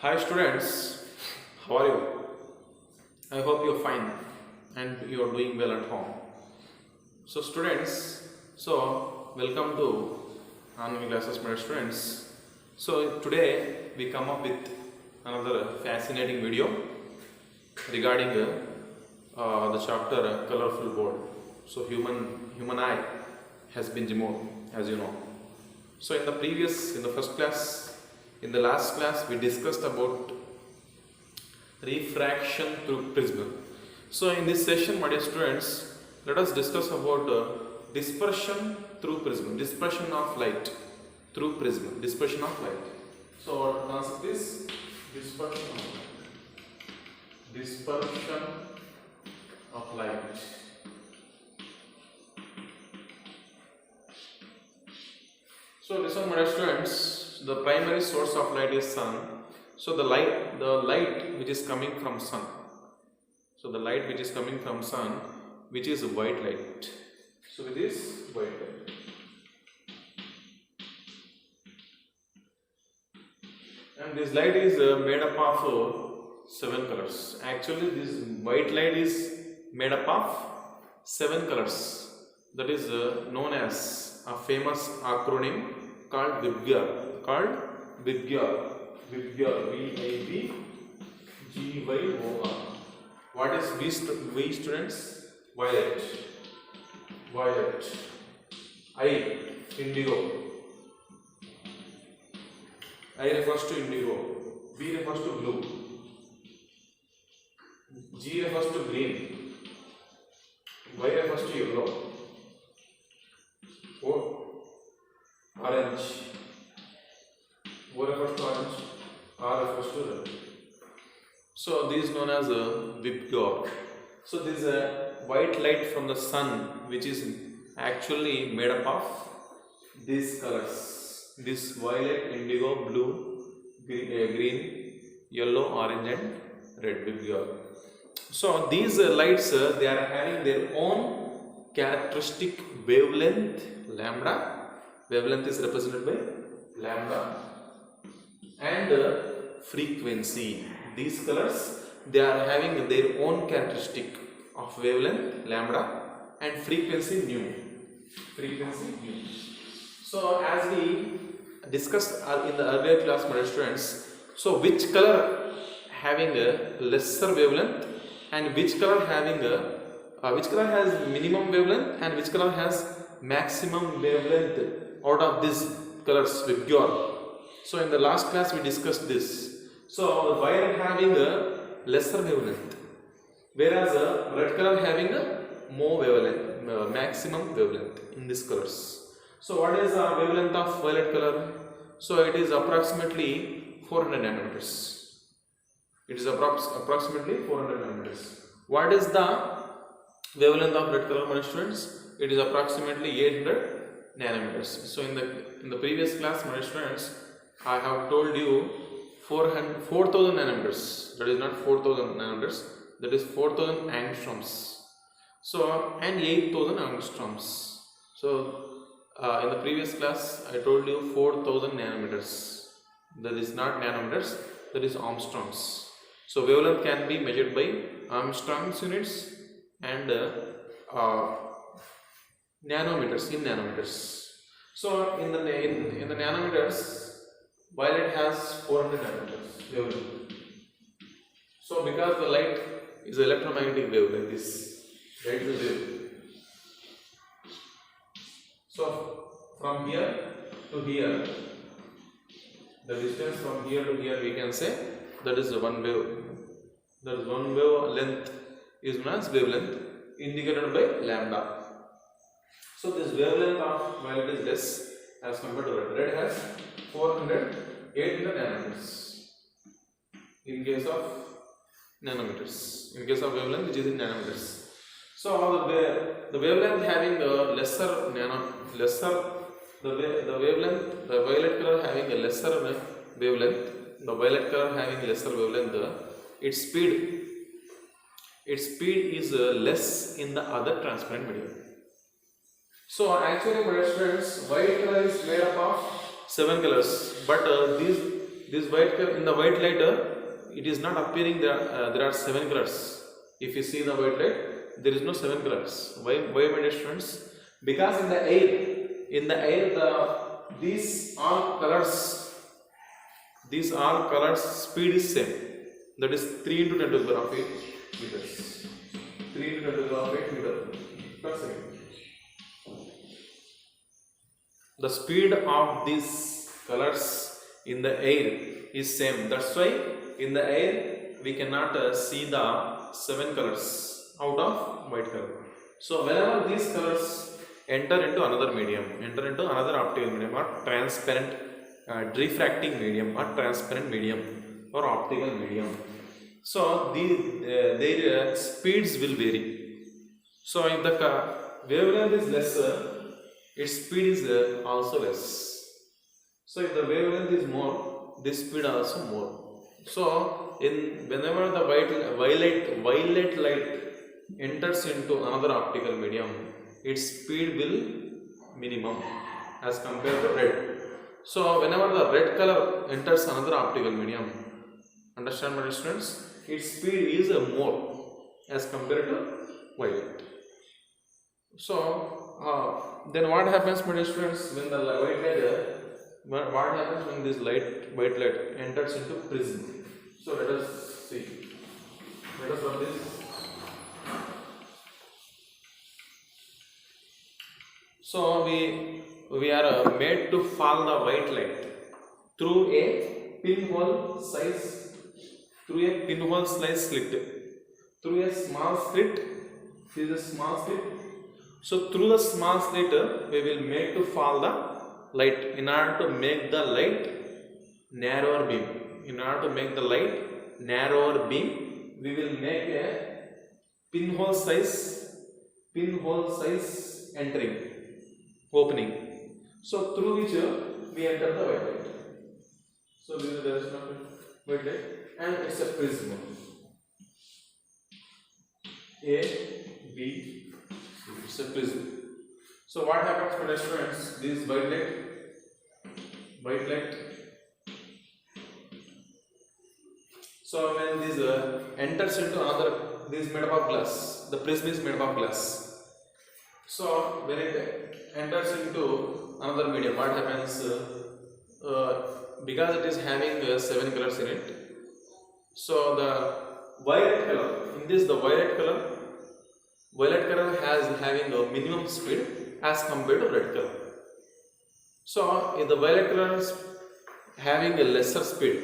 Hi students, how are you? I hope you're fine and you're doing well at home. So students, welcome to online classes, my students. So today we come up with another fascinating video regarding the chapter colorful board. So human eye has been removed, as you know. So in the first class, in the last class, we discussed about refraction through prism. So in this session, my dear students, let us discuss about dispersion through prism, dispersion of light through prism, dispersion of light. So our concept is dispersion of light. So listen, my dear students, the primary source of light is sun. So the light which is coming from sun. So the light which is coming from sun, which is white light. So it is white light. And this light is made up of 7 colors. Actually, this white light is made up of 7 colors. That is known as a famous acronym called VIBGYOR. VIBGYOR, V-I-B-G-Y-O-R. What is V students? Violet. I, indigo. I refers to indigo. B refers to blue. G refers to green. Y refers to yellow. O, orange. O refers to orange. R refers to red. So this is known as a VIBGYOR. So this is a white light from the sun, which is actually made up of these colors: this violet, indigo, blue, green, yellow, orange, and red. VIBGYOR. So these lights, they are having their own characteristic wavelength, lambda. Wavelength is represented by lambda, and frequency. These colors, they are having their own characteristic of wavelength, lambda, and frequency nu. So as we discussed in the earlier class, my students, so which color having a lesser wavelength and which color having which color has minimum wavelength and which color has maximum wavelength out of these colors, VIBGYOR. So in the last class we discussed this. So the violet having a lesser wavelength, whereas red color having a more wavelength, maximum wavelength in these colors. So what is the wavelength of violet color? So it is approximately 400 nanometers. It is approximately 400 nanometers. What is the wavelength of red color, my students? It is approximately 800 nanometers. So in the previous class, my students, I have told you 4,000 nanometers. That is not 4,000 nanometers. That is 4,000 angstroms. So and 8,000 angstroms. So in the previous class, I told you 4,000 nanometers. That is not nanometers. That is angstroms. So wavelength can be measured by angstroms units and nanometers, in nanometers. So in the nanometers, violet has 400 nanometers wavelength. So because the light is electromagnetic wave like this, light is a wave. So from here to here, the distance from here to here, we can say that is one wave. That is one wave length is known as wavelength, indicated by lambda. So this wavelength of violet is less as compared to red. Red has 800 nanometers in case of nanometers. In case of wavelength, which is in nanometers. So the wavelength having a lesser the wavelength, the violet color having a lesser wavelength, the violet color having lesser wavelength, its speed is less in the other transparent medium. So actually, my students, white color is made up of 7 colors, but this white color in the white light, it is not appearing there are 7 colors. If you see the white light, there is no 7 colors. Why my dear students? Because in the air, these all colors speed is same. That is 3 into 10 to the power of 8 meters. 3 into 10 to the power of 8 meters per second. The speed of these colors in the air is same. That's why in the air we cannot see the 7 colors out of white color. So whenever these colors enter into another medium, enter into another optical medium or transparent refracting medium or transparent medium or optical medium, so their speeds will vary. So if the wavelength is lesser, its speed is also less. So if the wavelength is more, this speed also more. So whenever the violet light enters into another optical medium, its speed will minimum as compared to red. So whenever the red color enters another optical medium, understand my students, its speed is more as compared to violet. So then what happens, my dear students, when the white light, what happens when this white light enters into prism? So let us see. Let us run this. So we are made to fall the white light through a pinhole size slit. Through a small slit. This is a small slit. So through the small slit, we will make to fall the light in order to make the light narrower beam. In order to make the light narrower beam, we will make a pinhole size opening. So through which we enter the white light. So this is the direction of white light, and it's a prism. A, B, C. It's a prism. So what happens, my dear students? This white light. So when this enters into another, this is made up of glass. The prism is made up of glass. So when it enters into another medium, what happens? Because it is having 7 colors in it. So the violet color, in this the violet color has having a minimum speed as compared to red color. So if the violet color is having a lesser speed,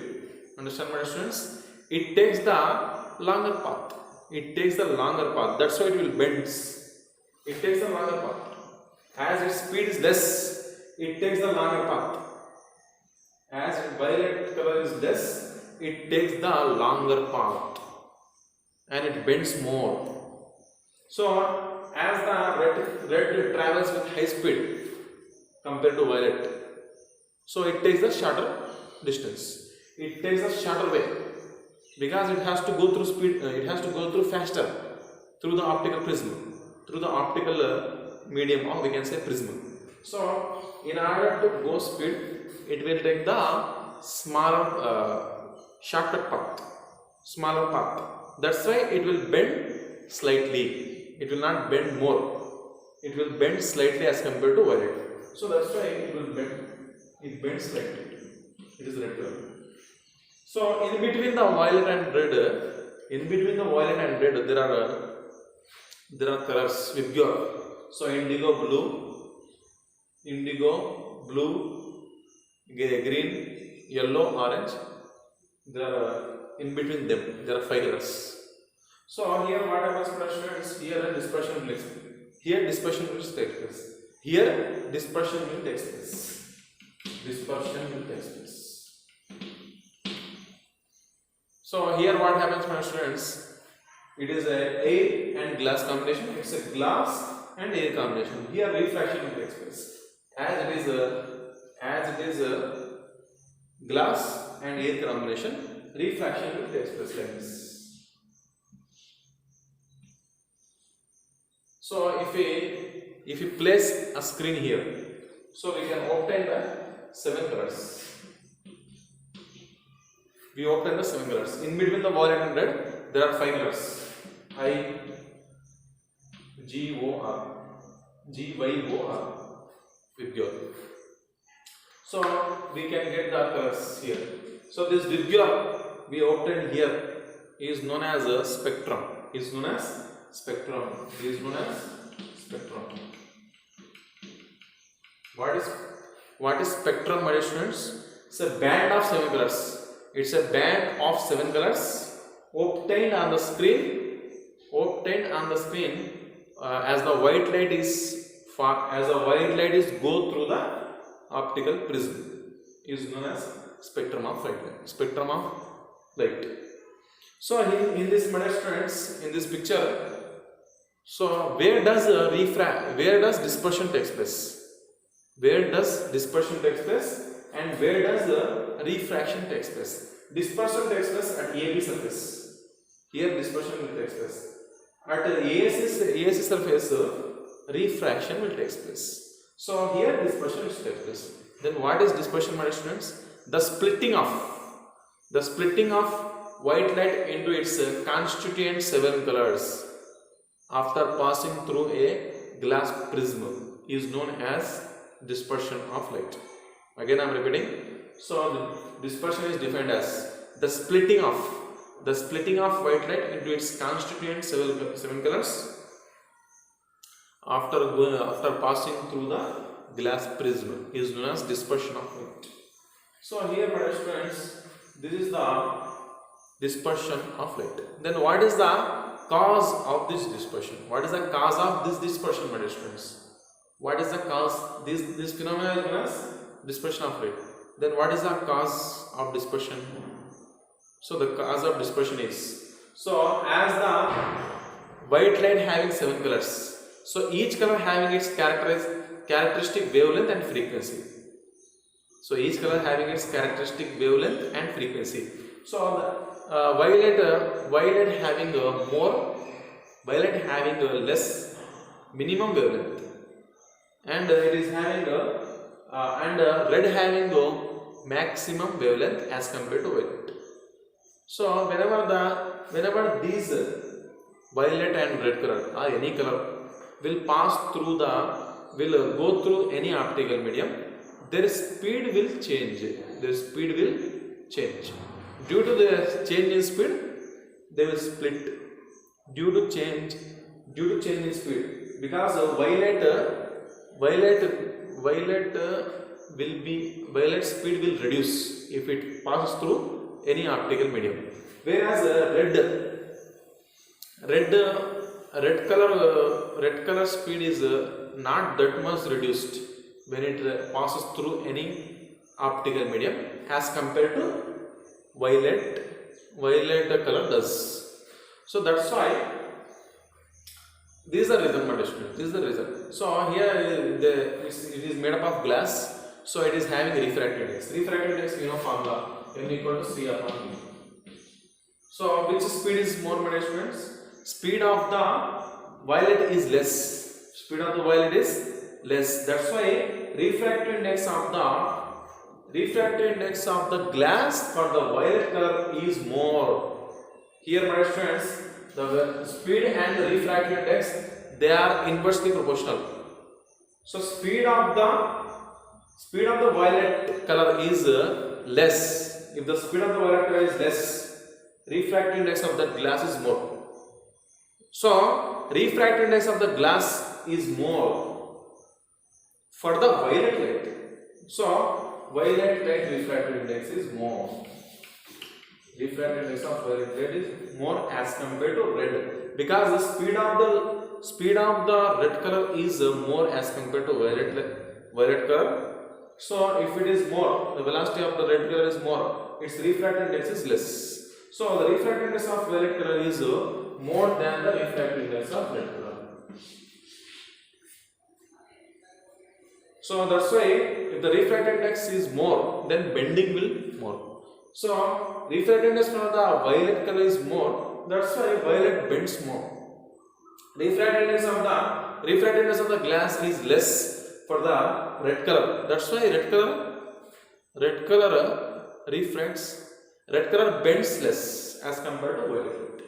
understand my students? It takes the longer path. That's why it will bend. It takes the longer path. As its speed is less, it takes the longer path. As violet color is less, it takes the longer path and it bends more. So as the red travels with high speed compared to violet, so it takes the shorter distance. It takes a shorter way because it has to go through speed. It has to go through faster through the optical prism, through the optical medium, or we can say prism. So in order to go speed, it will take the smaller shortcut path, smaller path. That's why it will bend slightly. It will not bend more. It will bend slightly as compared to violet. So that's why it will bend. It bends slightly. It is red color. So in between the violet and red, there are colors Vibgyor. So indigo blue, green, yellow, orange. There are in between them there are 5 colors. So here what happens, students? Here dispersion will take place. Here dispersion will take place. Here dispersion will take place. So here what happens, my students? It is a air and glass combination. It's a glass and air combination. Here refraction will take place. As it is a glass and air combination, refraction will take place like this. So if we place a screen here, so we can obtain the 7 colors. We obtained the 7 colors. In between the violet and red, there are 5 colors. IGOR, GYOR, Vibgyor. So we can get the colors here. So this Vibgyor we obtained here is known as a spectrum. Is known as spectrum. Is known as spectrum. What is spectrum, my dear students? It's a band of 7 colors. It's a band of 7 colors obtained on the screen. As the white light is go through the optical prism. Is known as spectrum of light. Spectrum of light. So in this, my dear students, in this picture, so where does dispersion takes place? Where does dispersion takes place and where does the refraction takes place? Dispersion takes place at AB surface. Here dispersion will take place. At AAC surface, refraction will take place. So here dispersion will take place. Then what is dispersion, my students? The splitting of white light into its constituent 7 colors after passing through a glass prism is known as dispersion of light. Again I am repeating. So dispersion is defined as the splitting of white light into its constituent 7 colors after passing through the glass prism is known as dispersion of light. So here, my dear students, this is the dispersion of light. Then what is the cause of this dispersion? What is the cause of this dispersion, my dear students? What is the cause? This phenomenon is known as dispersion of light. Then what is the cause of dispersion? So the cause of dispersion is, so as the white light having 7 colors, so each color having its characteristic wavelength and frequency. So each color having its characteristic wavelength and frequency. So the violet having a less minimum wavelength, and it is having red having a maximum wavelength as compared to violet. So whenever these violet and red color or any color will go through any optical medium, their speed will change. Due to the change in speed, they will split. Due to change in speed, because violet speed will reduce if it passes through any optical medium, whereas red color speed is not that much reduced when it passes through any optical medium as compared to violet color does. So that's why this is the reason, my students. This is the reason. So here it is made up of glass. So it is having refractive index. Refractive index, formula n equal to C upon V. So which speed is more, my students? Speed of the violet is less. Speed of the violet is less. That's why refractive index of the glass for the violet color is more. Here, my students, the speed and the refractive index, they are inversely proportional. So speed of the violet color is less. If the speed of the violet color is less, refractive index of the glass is more. So refractive index of the glass is more for the violet light. So violet light refractive index is more. Refractive index of violet light is more as compared to red, because the speed of the red color is more as compared to violet color. So if it is more, the velocity of the red color is more, its refractive index is less. So the refractive index of violet color is more than the refractive index of red color. So that's why if the refractive index is more, then bending will more. So refractive index for the violet color is more, that's why violet bends more. Refractive index of the glass is less for the red color. That's why red color refracts red color bends less as compared to violet light.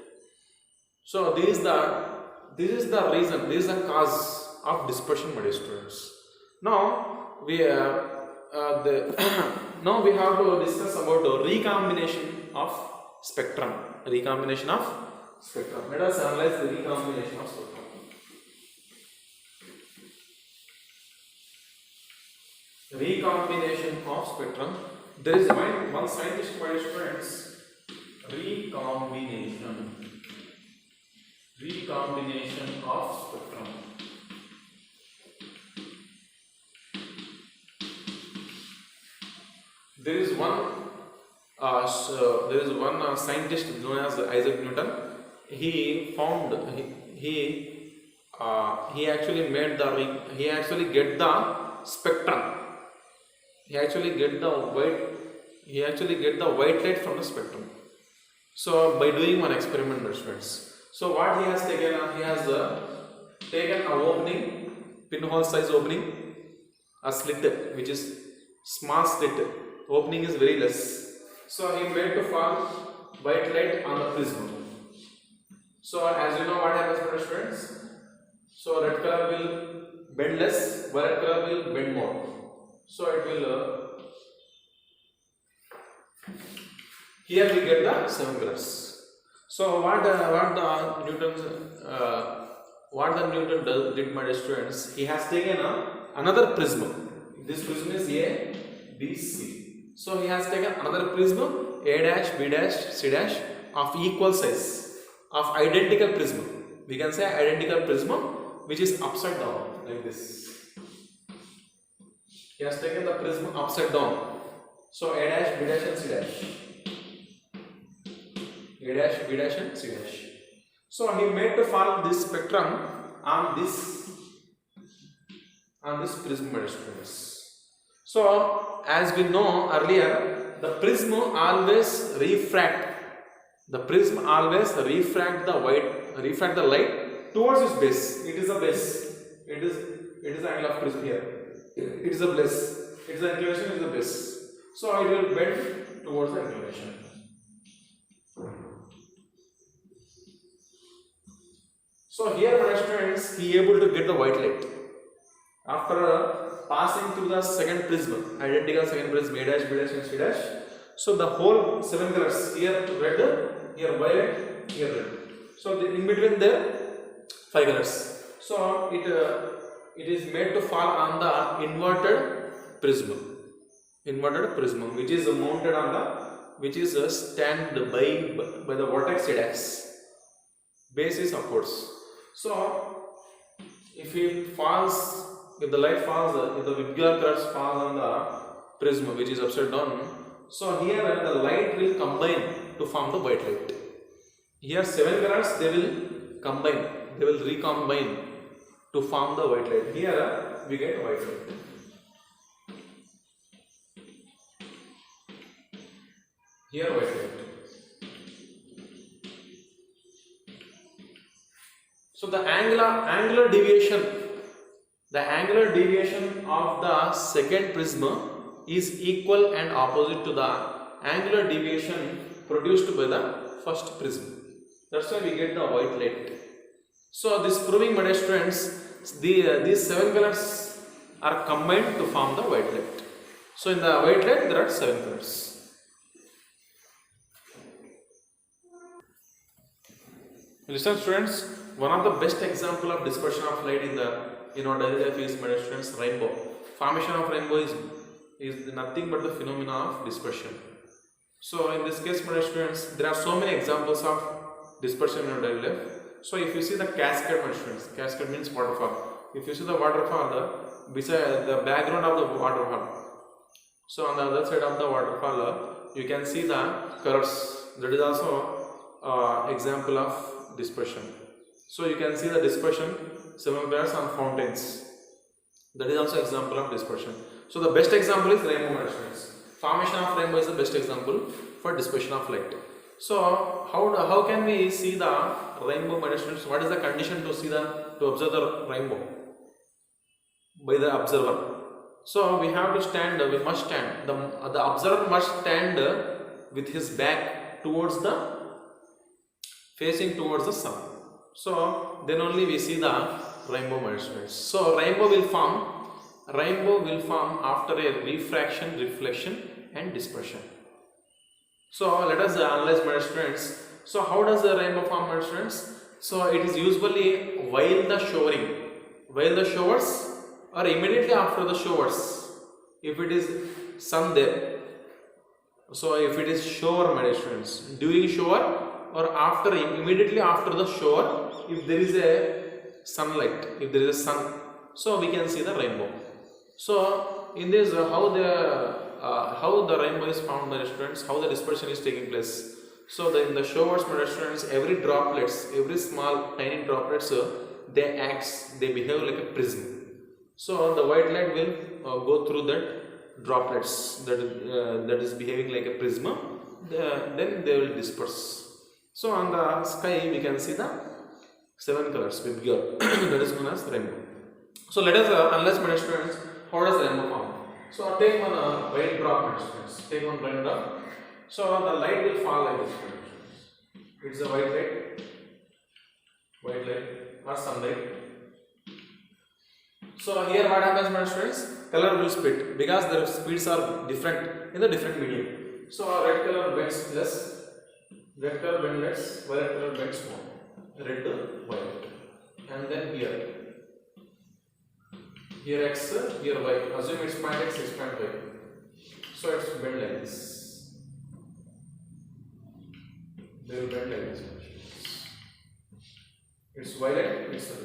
So this is the reason, this is the cause of dispersion, my dear students. Now we now we have to discuss about the recombination of spectrum. Recombination of spectrum. Let us analyze the recombination of spectrum. Recombination of spectrum. There is one scientist, my dear students. Recombination of spectrum. There is one scientist known as Isaac Newton. He found he actually made the he actually get the spectrum. He actually get the white light from the spectrum. So by doing one experiment, my friends. So what he has taken, he has taken an opening, pinhole size opening, a slit which is small slit. Opening is very less. So he made to fall white light on the prism. So as you know what happens, my friends. So red color will bend less, violet color will bend more. So it will here we get the 7 colors. So what the Newton did, my dear students, he has taken another prism. This prism is A, B, C. So he has taken another prism A dash, B dash, C dash of equal size, of identical prism. We can say identical prism which is upside down like this. He has taken the prism upside down. So A dash, B dash and C dash. A dash, B dash and C dash. So he made to fall this spectrum on this prism, my dear students. So as we know earlier, the prism always refract. The prism always refract the light towards its base. It is a base. It is the angle of prism here. It is a base. It is the inclination. It is the base. So it will bend towards the inclination. So here, my students, he able to get the white light after passing through the second prism, identical second prism A dash, B dash and C dash. So the whole 7 colors, here red, here violet, here red. So in between there 5 colors. So it is made to fall on the inverted prism, which is mounted on which is stand by the vertex Z-axis. Base is upwards. So if the light falls, if the Vibgyor colors fall on the prism which is upside down, so here the light will combine to form the white light. Here 7 colors they will recombine to form the white light. Here we get white light. Here white light. So the angular deviation of the second prism is equal and opposite to the angular deviation produced by the first prism. That's why we get the white light. So this proving, my dear students, these 7 colors are combined to form the white light. So in the white light there are 7 colors. Listen, students, one of the best example of dispersion of light in our daily life is, my dear students, rainbow. Formation of rainbow is nothing but the phenomena of dispersion. So in this case, my dear students, there are so many examples of dispersion in our daily life. So if you see the cascade, my dear students, cascade means waterfall. If you see the waterfall, beside the background of the waterfall, so on the other side of the waterfall, you can see the colors. That is also example of dispersion. So you can see the dispersion, 7 colors on fountains. That is also example of dispersion. So the best example is rainbow, my students. Formation of rainbow is the best example for dispersion of light. So how can we see the rainbow, my students? What is the condition to observe the rainbow by the observer? So we must stand. The observer must stand with his back towards the facing towards the sun. So then only we see the rainbow, my students. So rainbow will form after a refraction, reflection and dispersion. So let us analyze, my students. So how does the rainbow form, my students? So it is usually while the showers or immediately after the showers. If it is sun there, so if it is shower, my students, during shower or after, immediately after the shower, if there is a sunlight, if there is a sun, so we can see the rainbow. So in this, how the rainbow is found, my students, how the dispersion is taking place. So in the showers, my students, every droplets, every small tiny droplets, they behave like a prism. So the white light will go through that droplets that is behaving like a prism. Then they will disperse. So on the sky we can see the 7 colors with girl that is known as rainbow. So let us analyze, my students, how does rainbow form. So take one white drop, my students. Take one white drop. So the light will fall like this. It's a white light or sunlight. So here what happens, my students? Color will split because their speeds are different in the different medium. So red color bends less, red color bends less, violet color bends more. Red to violet. And then here X, here Y. Assume it's point X, it's point Y. So it's bend like this. They will bend like this. It's violet, it's red.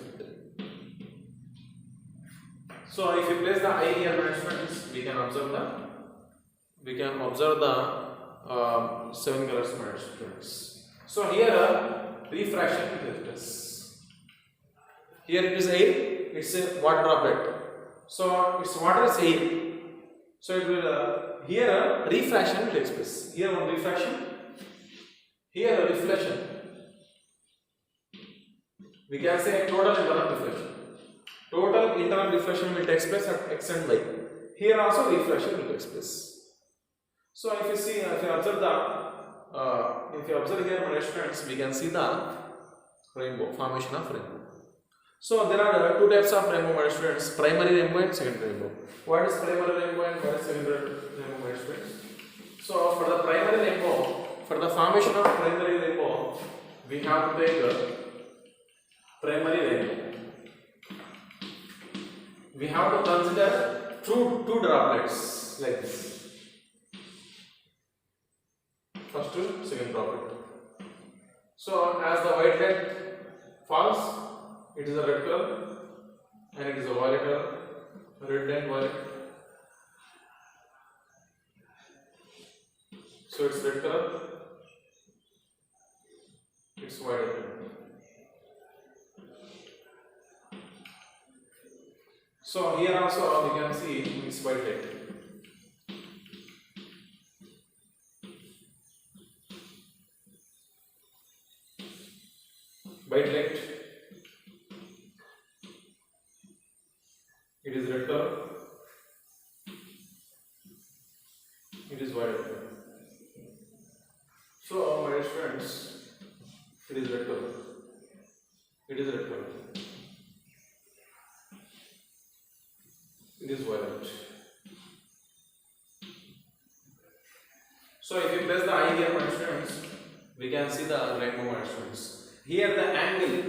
So if you place the eye here, my friends, we can observe the 7 colors, my friends. So here refraction is this. Here it is air, it's a water droplet. So it's water is air. So it will here refraction takes place. Here one refraction. Here a reflection. We can say total internal reflection. Total internal reflection will take place at X and Y. Here also reflection will take place. So if you see, if you observe here, my students, we can see the rainbow, formation of rainbow. So there are 2 types of rainbow, my students: primary rainbow and secondary rainbow. What is primary rainbow and what is secondary rainbow, my students? So for the primary rainbow, for the formation of primary rainbow, we have to take primary rainbow. We have to consider two droplets like this. First to second droplet. So as the white light falls, it is a red color and it is a violet color, red and violet. So it's red color, it's violet color. So here also we can see it's white light. White light, it is red color, it is violet color. So my friends, it is red color, it is red color, it is violet. So if you place the eye here, my friends, we can see the rainbow, my friends. Here the angle,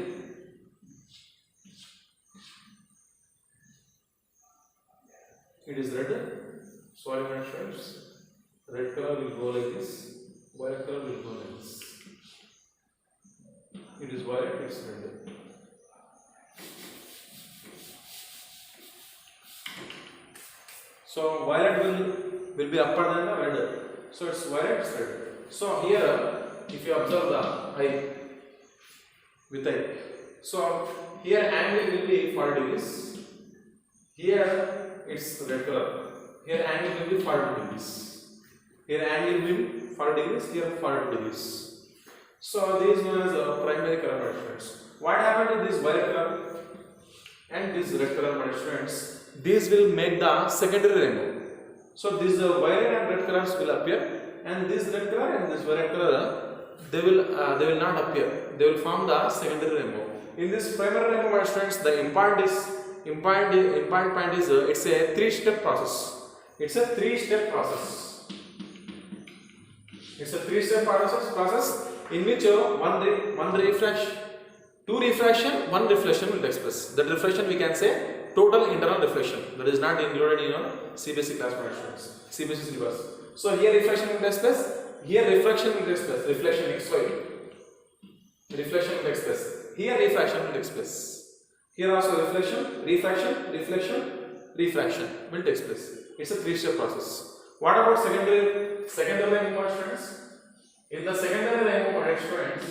it is red. Sorry, my friends, red color will go like this, violet color will go like this. It is violet, it is red. So violet will be upper than the red. So it's violet, it's red. So here, if you observe the eye with eye, so here angle will be 40 degrees. Here it's red color. Here angle will be 40 degrees. Here angle will be 40 degrees. Here 40 degrees. So this one is a primary color, my friends. What happened to this violet color and this red color, my friends? These will make the secondary rainbow. So these violet and red colors will appear and this red color and this violet color, they will not appear. They will form the secondary rainbow. In this primary rainbow, my students, the important point is it's a three-step process. It's a three-step process. It's a three-step process in which one refraction, two refraction, one reflection will take place. That reflection we can say total internal reflection. That is not included in your CBSE class students, CBSE syllabus. So here reflection will take place. Here refraction will take place. Reflection XY. Reflection will take place. Here refraction will take place. Here also reflection, refraction, reflection, refraction will take place. It's a three-step process. What about secondary rainbow students? In the secondary rainbow students,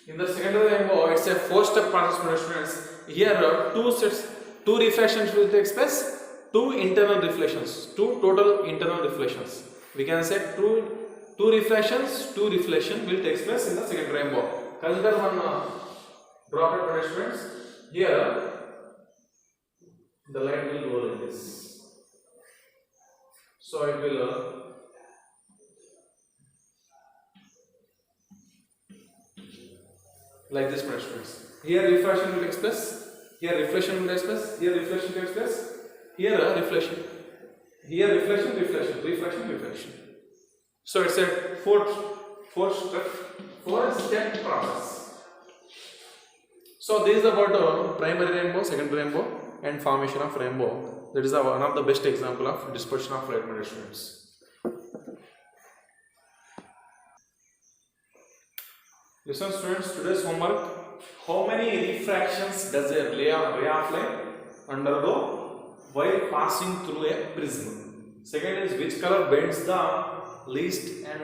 in the secondary rainbow, it's a four-step process, students. Here, two refractions will take place. Two internal reflections, two total internal reflections. We can say two refractions, two reflection will take place in the second rainbow. Consider one droplet, students. Here, the light will roll in this. So it will like this, students. Here refraction will take place. Here reflection will take place. Here reflection takes place. Here reflection. Here reflection, reflection, refraction, reflection. So it's a four-step process. So this is about primary rainbow, secondary rainbow, and formation of rainbow. That is one of the best example of dispersion of light, students. Listen, students. Today's homework: how many refractions does a ray of light undergo while passing through a prism? Second is which color bends the least and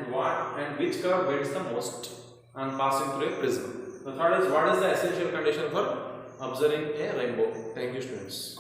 which color bends the most on passing through a prism? The third is what is the essential condition for observing a rainbow? Thank you, students.